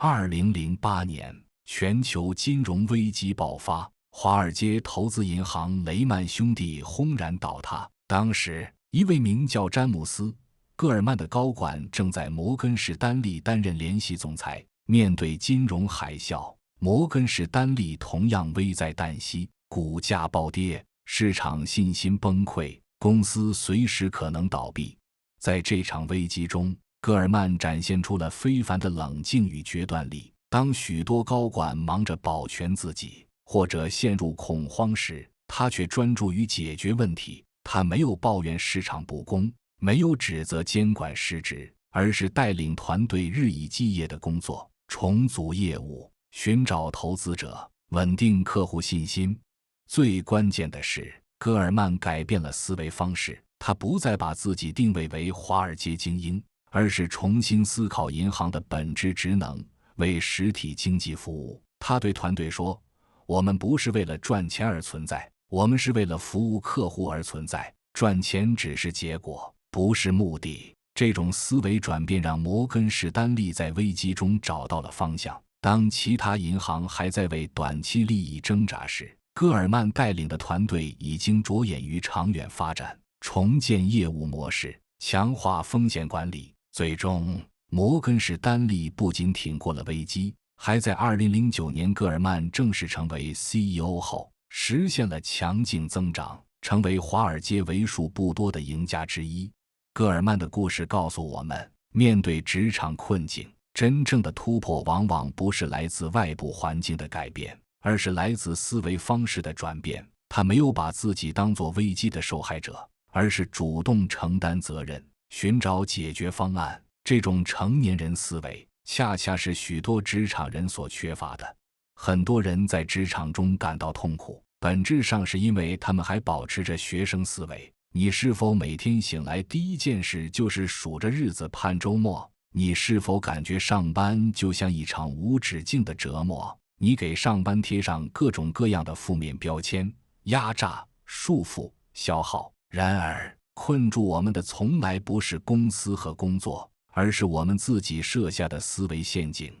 2008年，全球金融危机爆发，华尔街投资银行雷曼兄弟轰然倒塌。当时，一位名叫詹姆斯·戈尔曼的高管正在摩根士丹利担任联席总裁。面对金融海啸，摩根士丹利同样危在旦夕，股价暴跌，市场信心崩溃，公司随时可能倒闭。在这场危机中，戈尔曼展现出了非凡的冷静与决断力。当许多高管忙着保全自己，或者陷入恐慌时，他却专注于解决问题。他没有抱怨市场不公，没有指责监管失职，而是带领团队日以继夜的工作，重组业务，寻找投资者，稳定客户信心。最关键的是，戈尔曼改变了思维方式，他不再把自己定位为华尔街精英，而是重新思考银行的本质职能，为实体经济服务。他对团队说，我们不是为了赚钱而存在，我们是为了服务客户而存在，赚钱只是结果，不是目的。这种思维转变让摩根士丹利在危机中找到了方向。当其他银行还在为短期利益挣扎时，戈尔曼带领的团队已经着眼于长远发展，重建业务模式，强化风险管理。最终，摩根士丹利不仅挺过了危机，还在2009年戈尔曼正式成为 CEO 后，实现了强劲增长，成为华尔街为数不多的赢家之一。戈尔曼的故事告诉我们，面对职场困境，真正的突破往往不是来自外部环境的改变，而是来自思维方式的转变。他没有把自己当作危机的受害者，而是主动承担责任，寻找解决方案。这种成年人思维恰恰是许多职场人所缺乏的。很多人在职场中感到痛苦，本质上是因为他们还保持着学生思维。你是否每天醒来第一件事就是数着日子盼周末？你是否感觉上班就像一场无止境的折磨？你给上班贴上各种各样的负面标签，压榨、束缚、消耗。然而，困住我们的从来不是公司和工作，而是我们自己设下的思维陷阱。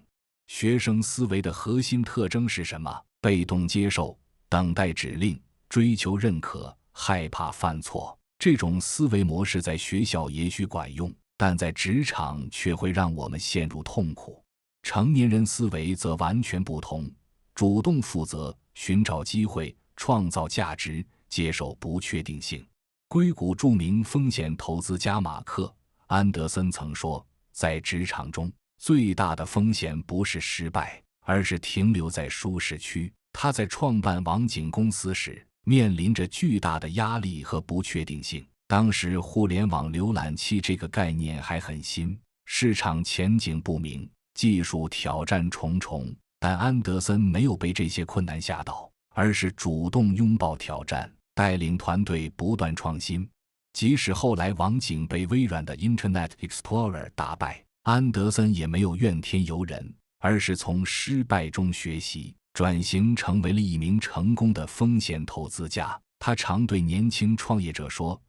学生思维的核心特征是什么？被动接受，等待指令，追求认可，害怕犯错。这种思维模式在学校也许管用，但在职场却会让我们陷入痛苦。成年人思维则完全不同，主动负责，寻找机会，创造价值，接受不确定性。硅谷著名风险投资家马克·安德森曾说，在职场中，最大的风险不是失败，而是停留在舒适区。他在创办网景公司时，面临着巨大的压力和不确定性。当时互联网浏览器这个概念还很新，市场前景不明，技术挑战重重。但安德森没有被这些困难吓倒，而是主动拥抱挑战，带领团队不断创新。即使后来网景被微软的 Internet Explorer 打败，安德森也没有怨天尤人，而是从失败中学习，转型成为了一名成功的风险投资家。他常对年轻创业者说，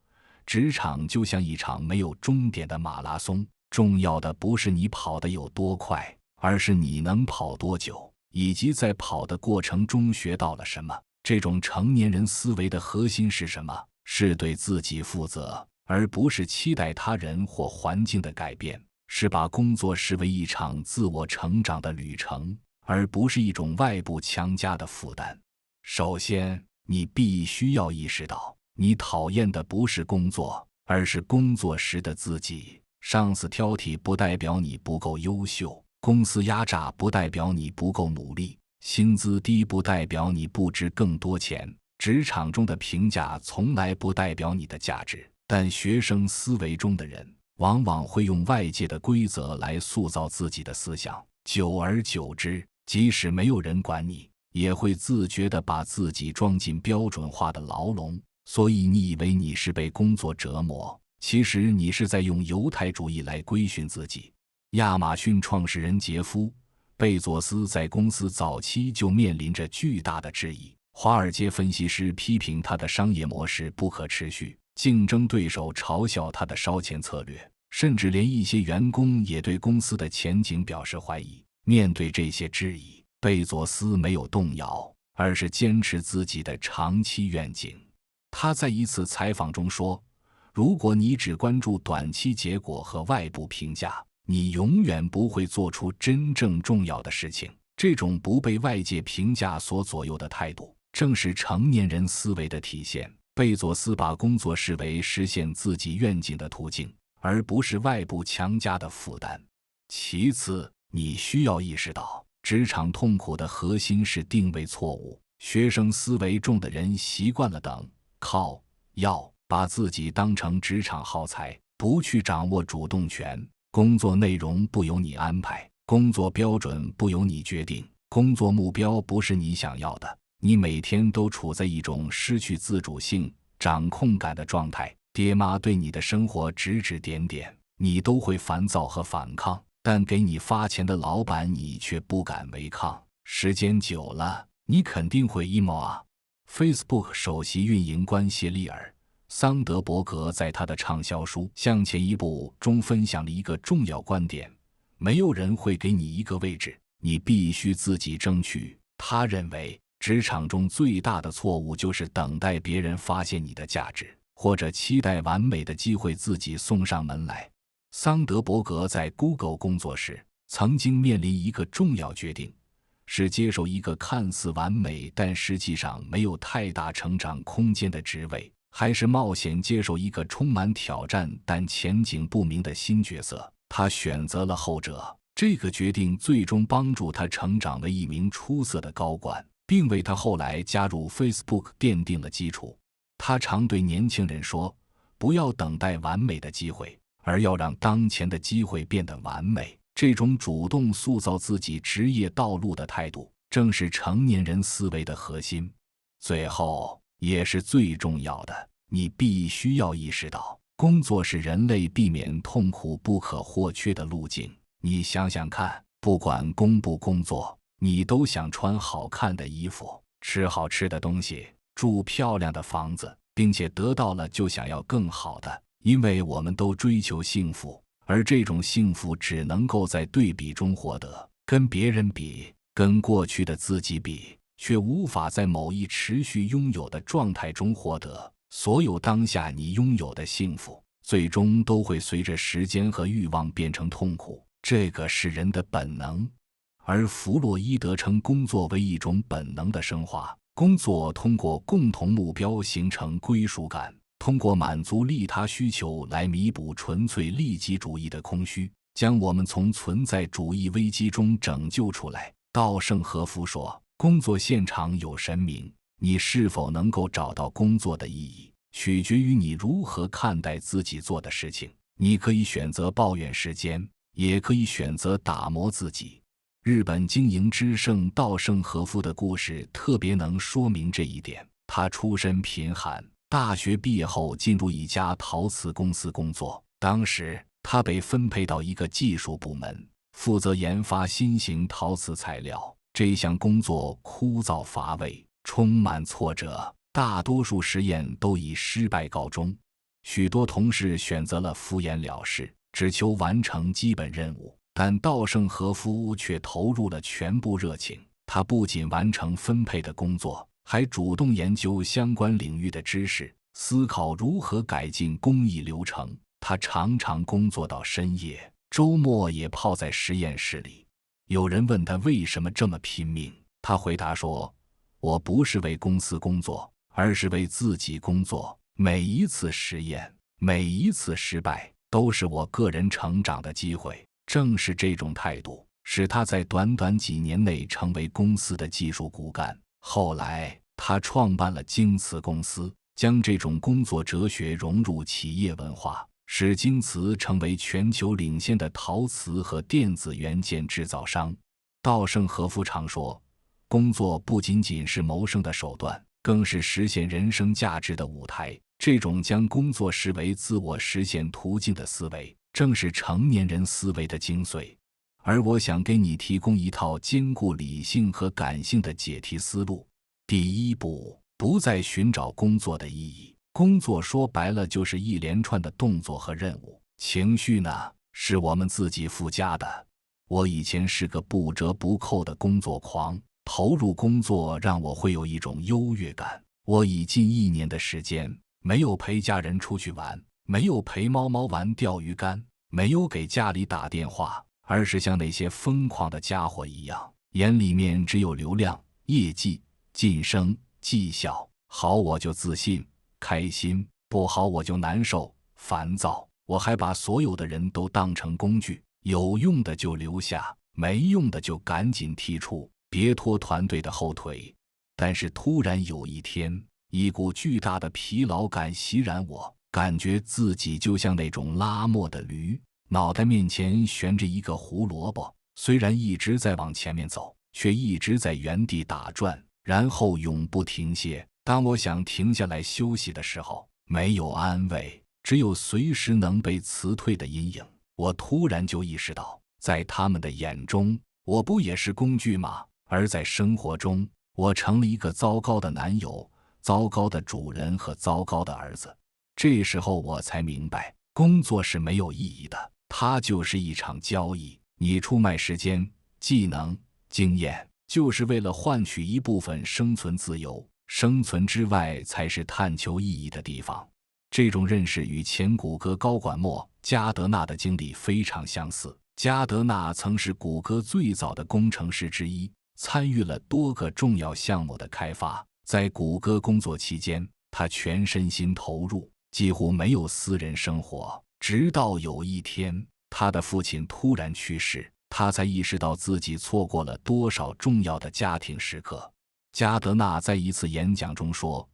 职场就像一场没有终点的马拉松，重要的不是你跑得有多快，而是你能跑多久，以及在跑的过程中学到了什么。这种成年人思维的核心是什么？是对自己负责，而不是期待他人或环境的改变，是把工作视为一场自我成长的旅程，而不是一种外部强加的负担。首先，你必须要意识到，你讨厌的不是工作，而是工作时的自己。上司挑剔不代表你不够优秀，公司压榨不代表你不够努力，薪资低不代表你不值更多钱。职场中的评价从来不代表你的价值，但学生思维中的人往往会用外界的规则来塑造自己的思想，久而久之，即使没有人管你，也会自觉地把自己装进标准化的牢笼。所以你以为你是被工作折磨，其实你是在用犹太主义来规训自己。亚马逊创始人杰夫·贝佐斯在公司早期就面临着巨大的质疑，华尔街分析师批评他的商业模式不可持续，竞争对手嘲笑他的烧钱策略，甚至连一些员工也对公司的前景表示怀疑。面对这些质疑，贝佐斯没有动摇，而是坚持自己的长期愿景。他在一次采访中说，如果你只关注短期结果和外部评价，你永远不会做出真正重要的事情。这种不被外界评价所左右的态度，正是成年人思维的体现。贝佐斯把工作视为实现自己愿景的途径，而不是外部强加的负担。其次，你需要意识到，职场痛苦的核心是定位错误。学生思维重的人习惯了等、靠、要，把自己当成职场耗材，不去掌握主动权。工作内容不由你安排，工作标准不由你决定，工作目标不是你想要的。你每天都处在一种失去自主性、掌控感的状态，爹妈对你的生活指指点点，你都会烦躁和反抗，但给你发钱的老板你却不敢违抗。时间久了，你肯定会 emo 啊。Facebook 首席运营官谢利尔·桑德伯格在他的畅销书《向前一步》中分享了一个重要观点：没有人会给你一个位置，你必须自己争取。他认为，职场中最大的错误就是等待别人发现你的价值，或者期待完美的机会自己送上门来。桑德伯格在 Google 工作时，曾经面临一个重要决定，是接受一个看似完美但实际上没有太大成长空间的职位，还是冒险接受一个充满挑战但前景不明的新角色。他选择了后者。这个决定最终帮助他成长为一名出色的高管，并为他后来加入 Facebook 奠定了基础。他常对年轻人说，不要等待完美的机会，而要让当前的机会变得完美。这种主动塑造自己职业道路的态度，正是成年人思维的核心。最后，也是最重要的，你必须要意识到，工作是人类避免痛苦不可或缺的路径。你想想看，不管工不工作，你都想穿好看的衣服，吃好吃的东西，住漂亮的房子，并且得到了就想要更好的，因为我们都追求幸福，而这种幸福只能够在对比中获得，跟别人比，跟过去的自己比，却无法在某一持续拥有的状态中获得。所有当下你拥有的幸福，最终都会随着时间和欲望变成痛苦。这个是人的本能，而弗洛伊德称工作为一种本能的升华。工作通过共同目标形成归属感，通过满足利他需求来弥补纯粹利己主义的空虚，将我们从存在主义危机中拯救出来。稻盛和夫说，工作现场有神明，你是否能够找到工作的意义，取决于你如何看待自己做的事情。你可以选择抱怨时间，也可以选择打磨自己。日本经营之圣稻盛和夫的故事特别能说明这一点。他出身贫寒，大学毕业后进入一家陶瓷公司工作。当时他被分配到一个技术部门，负责研发新型陶瓷材料。这项工作枯燥乏味，充满挫折，大多数实验都以失败告终。许多同事选择了敷衍了事，只求完成基本任务，但稻盛和夫却投入了全部热情。他不仅完成分配的工作，还主动研究相关领域的知识，思考如何改进工艺流程。他常常工作到深夜，周末也泡在实验室里。有人问他为什么这么拼命，他回答说，我不是为公司工作，而是为自己工作。每一次实验，每一次失败，都是我个人成长的机会。正是这种态度，使他在短短几年内成为公司的技术骨干。后来，他创办了京瓷公司，将这种工作哲学融入企业文化，使京瓷成为全球领先的陶瓷和电子元件制造商。稻盛和夫常说，工作不仅仅是谋生的手段，更是实现人生价值的舞台。这种将工作视为自我实现途径的思维，正是成年人思维的精髓。而我想给你提供一套兼顾理性和感性的解题思路。第一步，不再寻找工作的意义。工作说白了就是一连串的动作和任务。情绪呢，是我们自己附加的。我以前是个不折不扣的工作狂，投入工作让我会有一种优越感。我已近1年的时间没有陪家人出去玩，没有陪猫猫玩钓鱼竿，没有给家里打电话，而是像那些疯狂的家伙一样，眼里面只有流量、业绩、晋升、绩效，好我就自信、开心，不好我就难受、烦躁。我还把所有的人都当成工具，有用的就留下，没用的就赶紧剔除，别拖团队的后腿。但是突然有一天，一股巨大的疲劳感袭染我，感觉自己就像那种拉磨的驴，脑袋面前悬着一个胡萝卜，虽然一直在往前面走，却一直在原地打转，然后永不停歇。当我想停下来休息的时候，没有安慰，只有随时能被辞退的阴影。我突然就意识到，在他们的眼中，我不也是工具吗？而在生活中，我成了一个糟糕的男友、糟糕的主人和糟糕的儿子。这时候我才明白，工作是没有意义的，它就是一场交易。你出卖时间、技能、经验，就是为了换取一部分生存自由。生存之外才是探求意义的地方。这种认识与前谷歌高管加德纳的经历非常相似。加德纳曾是谷歌最早的工程师之一，参与了多个重要项目的开发。在谷歌工作期间，他全身心投入，几乎没有私人生活。直到有一天，他的父亲突然去世，他才意识到自己错过了多少重要的家庭时刻。加德纳在一次演讲中说，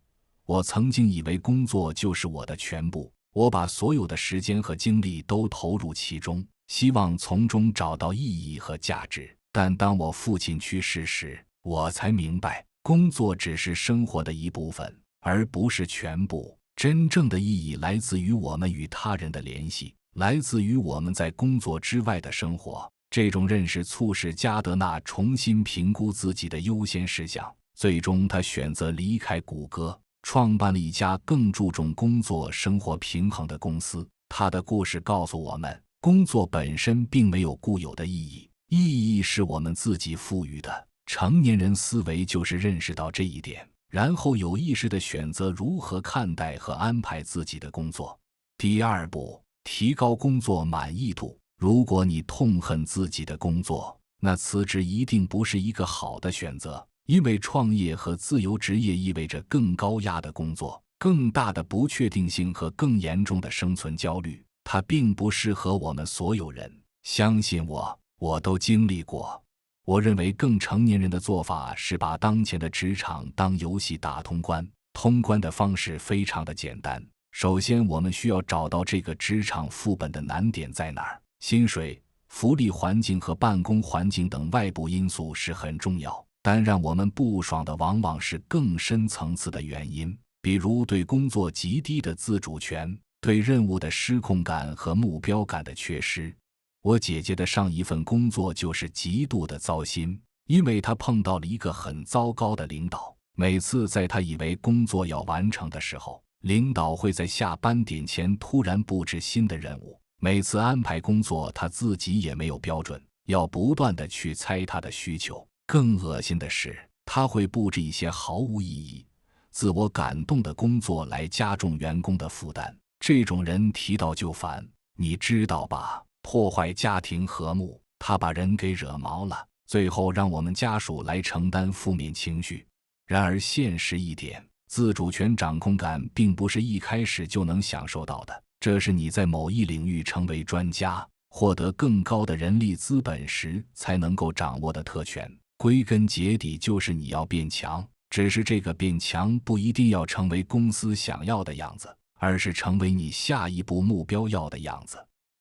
我曾经以为工作就是我的全部，我把所有的时间和精力都投入其中，希望从中找到意义和价值。但当我父亲去世时，我才明白，工作只是生活的一部分，而不是全部。真正的意义来自于我们与他人的联系，来自于我们在工作之外的生活。这种认识促使加德纳重新评估自己的优先事项，最终他选择离开谷歌，创办了一家更注重工作生活平衡的公司。他的故事告诉我们，工作本身并没有固有的意义，意义是我们自己赋予的。成年人思维就是认识到这一点，然后有意识地选择如何看待和安排自己的工作。第二步，提高工作满意度。如果你痛恨自己的工作，那辞职一定不是一个好的选择。因为创业和自由职业意味着更高压的工作、更大的不确定性和更严重的生存焦虑，它并不适合我们所有人。相信我，我都经历过。我认为更成年人的做法是把当前的职场当游戏打通关。通关的方式非常的简单，首先我们需要找到这个职场副本的难点在哪儿。薪水、福利环境和办公环境等外部因素是很重要，但让我们不爽的往往是更深层次的原因，比如对工作极低的自主权，对任务的失控感和目标感的缺失。我姐姐的上一份工作就是极度的糟心，因为她碰到了一个很糟糕的领导。每次在她以为工作要完成的时候，领导会在下班点前突然布置新的任务。每次安排工作，她自己也没有标准，要不断地去猜她的需求。更恶心的是，他会布置一些毫无意义、自我感动的工作来加重员工的负担。这种人提到就烦，你知道吧？破坏家庭和睦，他把人给惹毛了，最后让我们家属来承担负面情绪。然而现实一点，自主权掌控感并不是一开始就能享受到的，这是你在某一领域成为专家，获得更高的人力资本时才能够掌握的特权。归根结底就是你要变强，只是这个变强不一定要成为公司想要的样子，而是成为你下一步目标要的样子。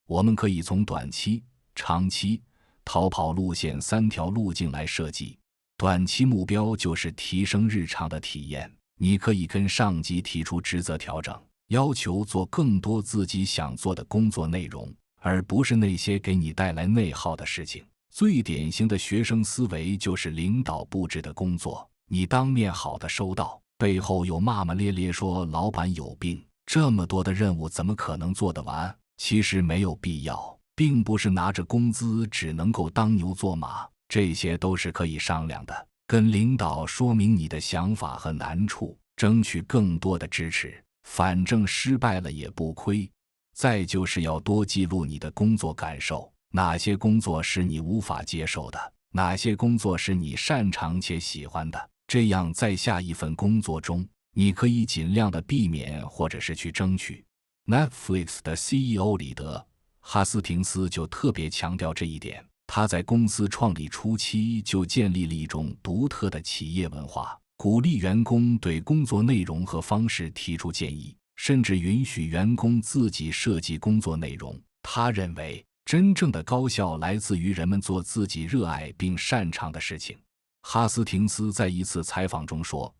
我们可以从短期、长期、逃跑路线3条路径来设计。短期目标就是提升日常的体验，你可以跟上级提出职责调整，要求做更多自己想做的工作内容，而不是那些给你带来内耗的事情。最典型的学生思维就是领导布置的工作，你当面好的收到，背后又骂骂咧咧说老板有病，这么多的任务怎么可能做得完？其实没有必要，并不是拿着工资只能够当牛做马，这些都是可以商量的。跟领导说明你的想法和难处，争取更多的支持，反正失败了也不亏。再就是要多记录你的工作感受，哪些工作是你无法接受的，哪些工作是你擅长且喜欢的，这样在下一份工作中，你可以尽量的避免或者是去争取。Netflix 的 CEO 里德·哈斯廷斯就特别强调这一点。他在公司创立初期就建立了一种独特的企业文化，鼓励员工对工作内容和方式提出建议，甚至允许员工自己设计工作内容。他认为，真正的高效来自于人们做自己热爱并擅长的事情。哈斯廷斯在一次采访中说，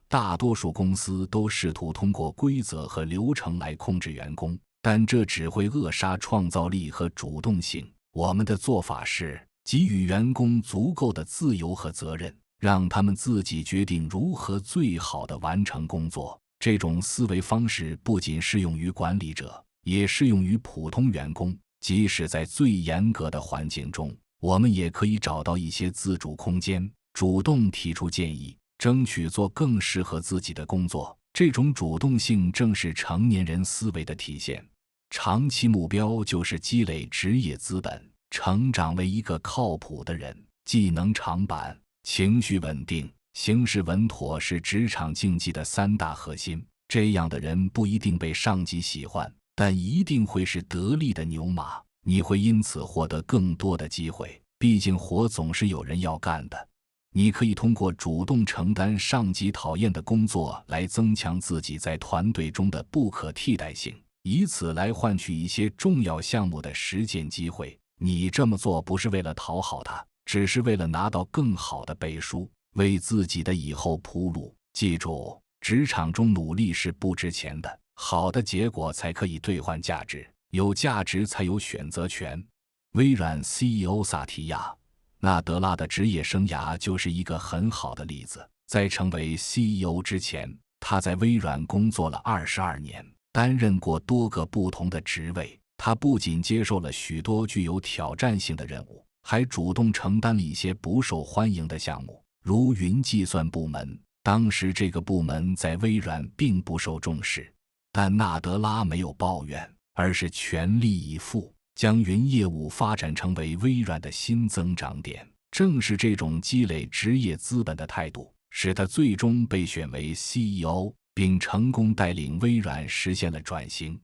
大多数公司都试图通过规则和流程来控制员工，但这只会扼杀创造力和主动性。我们的做法是给予员工足够的自由和责任，让他们自己决定如何最好地完成工作。这种思维方式不仅适用于管理者，也适用于普通员工。即使在最严格的环境中，我们也可以找到一些自主空间，主动提出建议，争取做更适合自己的工作。这种主动性正是成年人思维的体现。长期目标就是积累职业资本，成长为一个靠谱的人。技能长板、情绪稳定、行事稳妥是职场竞技的3大核心。这样的人不一定被上级喜欢，但一定会是得力的牛马。你会因此获得更多的机会，毕竟活总是有人要干的。你可以通过主动承担上级讨厌的工作来增强自己在团队中的不可替代性，以此来换取一些重要项目的实践机会。你这么做不是为了讨好他，只是为了拿到更好的背书，为自己的以后铺路。记住，职场中努力是不值钱的，好的结果才可以兑换价值，有价值才有选择权。微软 CEO 萨提亚·纳德拉的职业生涯就是一个很好的例子。在成为 CEO 之前，他在微软工作了22年。担任过多个不同的职位，他不仅接受了许多具有挑战性的任务，还主动承担了一些不受欢迎的项目，如云计算部门。当时这个部门在微软并不受重视，但纳德拉没有抱怨，而是全力以赴，将云业务发展成为微软的新增长点。正是这种积累职业资本的态度，使他最终被选为 CEO。并成功带领微软实现了转型。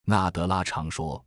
纳德拉常说，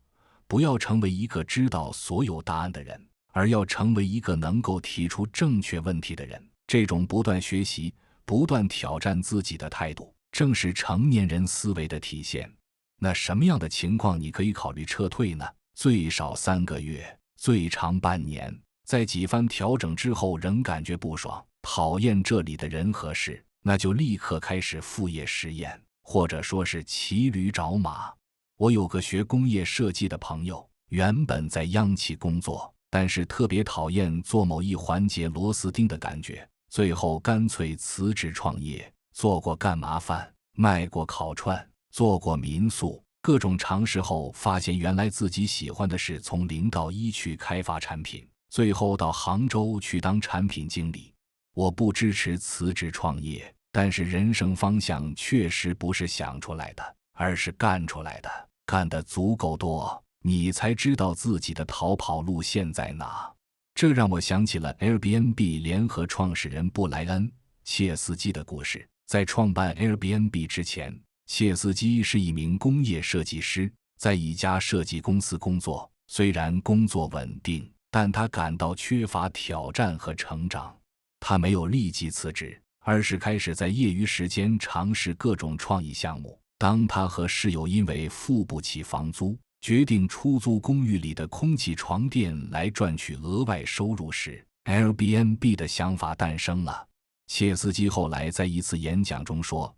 不要成为一个知道所有答案的人，而要成为一个能够提出正确问题的人。这种不断学习、不断挑战自己的态度，正是成年人思维的体现。那什么样的情况你可以考虑撤退呢？最少3个月，最长半年。在几番调整之后仍感觉不爽，讨厌这里的人和事，那就立刻开始副业实验，或者说是骑驴找马。我有个学工业设计的朋友，原本在央企工作，但是特别讨厌做某一环节螺丝钉的感觉，最后干脆辞职创业，做过干麻饭，卖过烤串，做过民宿，各种尝试后发现原来自己喜欢的是从0到1去开发产品，最后到杭州去当产品经理。我不支持辞职创业，但是人生方向确实不是想出来的，而是干出来的。干得足够多，你才知道自己的逃跑路线在哪。这让我想起了 Airbnb 联合创始人布莱恩·切斯基的故事。在创办 Airbnb 之前，切斯基是一名工业设计师，在一家设计公司工作。虽然工作稳定，但他感到缺乏挑战和成长。他没有立即辞职，而是开始在业余时间尝试各种创意项目。当他和室友因为付不起房租，决定出租公寓里的空气床垫来赚取额外收入时， Airbnb 的想法诞生了。切斯基后来在一次演讲中说，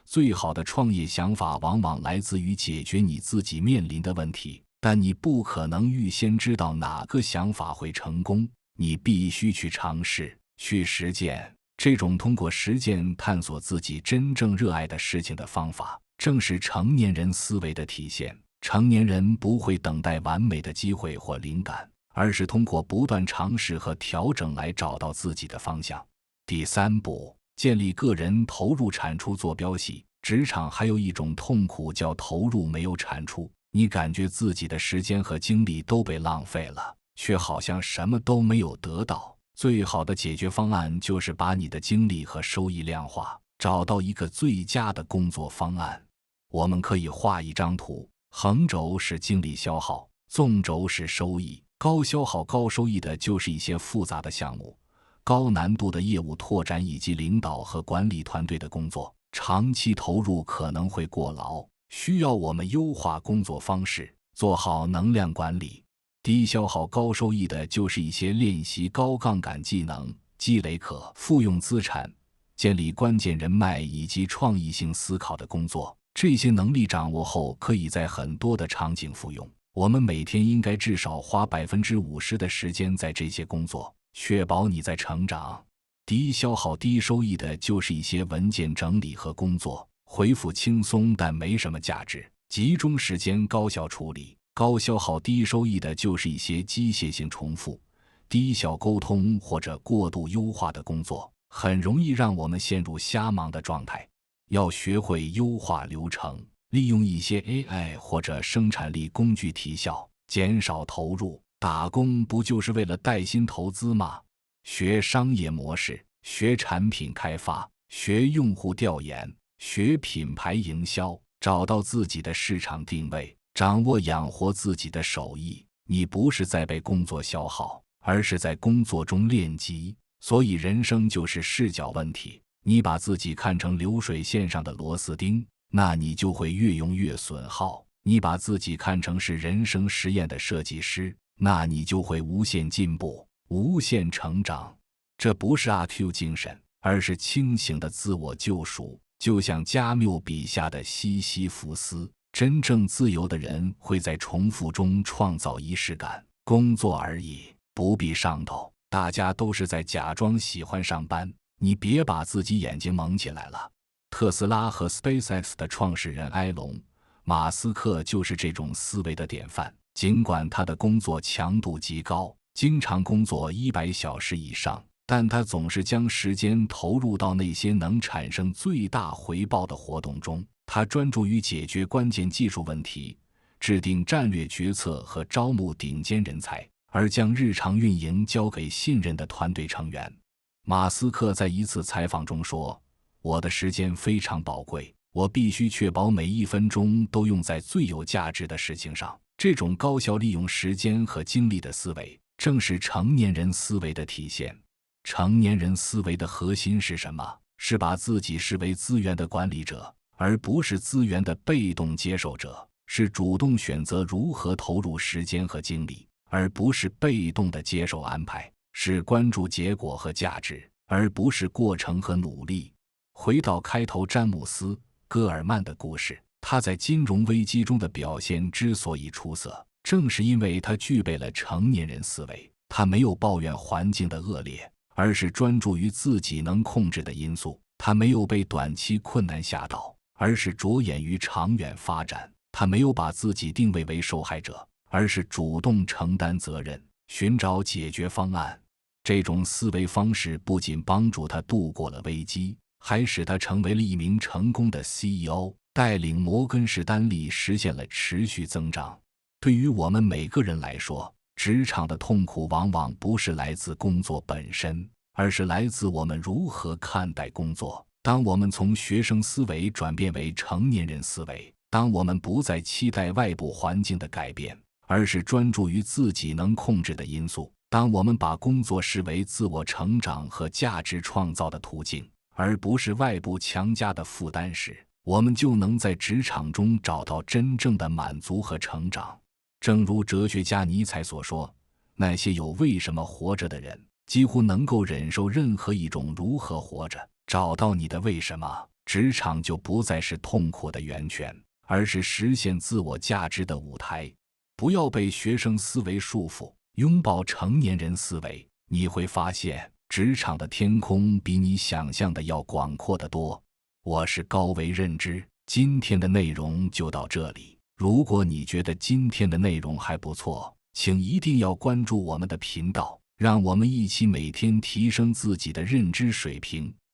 最好的创业想法往往来自于解决你自己面临的问题，但你不可能预先知道哪个想法会成功，你必须去尝试，去实践。这种通过实践探索自己真正热爱的事情的方法，正是成年人思维的体现。成年人不会等待完美的机会或灵感，而是通过不断尝试和调整来找到自己的方向。第3步，建立个人投入产出坐标系。职场还有一种痛苦叫投入没有产出，你感觉自己的时间和精力都被浪费了，却好像什么都没有得到。最好的解决方案就是把你的精力和收益量化，找到一个最佳的工作方案。我们可以画一张图，横轴是精力消耗，纵轴是收益。高消耗高收益的就是一些复杂的项目，高难度的业务拓展以及领导和管理团队的工作，长期投入可能会过劳，需要我们优化工作方式，做好能量管理。低消耗高收益的就是一些练习高杠杆技能，积累可复用资产，建立关键人脉以及创意性思考的工作。这些能力掌握后，可以在很多的场景复用。我们每天应该至少花 50% 的时间在这些工作，确保你在成长。低消耗低收益的就是一些文件整理和工作，回复轻松但没什么价值，集中时间高效处理。高消耗低收益的就是一些机械性重复、低效沟通或者过度优化的工作，很容易让我们陷入瞎忙的状态。要学会优化流程，利用一些 AI 或者生产力工具提效，减少投入。打工不就是为了带薪投资吗？学商业模式，学产品开发，学用户调研，学品牌营销，找到自己的市场定位，掌握养活自己的手艺。你不是在被工作消耗，而是在工作中练级。所以人生就是视角问题，你把自己看成流水线上的螺丝钉，那你就会越用越损耗；你把自己看成是人生实验的设计师，那你就会无限进步，无限成长。这不是阿 Q 精神，而是清醒的自我救赎。就像加缪笔下的西西弗斯，真正自由的人会在重复中创造仪式感。工作而已，不必上头。大家都是在假装喜欢上班，你别把自己眼睛蒙起来了。特斯拉和 SpaceX 的创始人埃隆·马斯克就是这种思维的典范。尽管他的工作强度极高，经常工作100小时以上，但他总是将时间投入到那些能产生最大回报的活动中。他专注于解决关键技术问题，制定战略决策和招募顶尖人才，而将日常运营交给信任的团队成员。马斯克在一次采访中说：“我的时间非常宝贵，我必须确保每1分钟都用在最有价值的事情上。”这种高效利用时间和精力的思维，正是成年人思维的体现。成年人思维的核心是什么？是把自己视为资源的管理者，而不是资源的被动接受者。是主动选择如何投入时间和精力，而不是被动的接受安排。是关注结果和价值，而不是过程和努力。回到开头詹姆斯·戈尔曼的故事，他在金融危机中的表现之所以出色，正是因为他具备了成年人思维。他没有抱怨环境的恶劣，而是专注于自己能控制的因素。他没有被短期困难吓倒，而是着眼于长远发展。他没有把自己定位为受害者，而是主动承担责任，寻找解决方案。这种思维方式不仅帮助他度过了危机，还使他成为了一名成功的 CEO， 带领摩根士丹利实现了持续增长。对于我们每个人来说，职场的痛苦往往不是来自工作本身，而是来自我们如何看待工作。当我们从学生思维转变为成年人思维，当我们不再期待外部环境的改变，而是专注于自己能控制的因素，当我们把工作视为自我成长和价值创造的途径，而不是外部强加的负担时，我们就能在职场中找到真正的满足和成长。正如哲学家尼采所说，那些有为什么活着的人，几乎能够忍受任何一种如何活着。找到你的为什么，职场就不再是痛苦的源泉，而是实现自我价值的舞台。不要被学生思维束缚，拥抱成年人思维，你会发现职场的天空比你想象的要广阔得多。我是高维认知，今天的内容就到这里。如果你觉得今天的内容还不错，请一定要关注我们的频道，让我们一起每天提升自己的认知水平。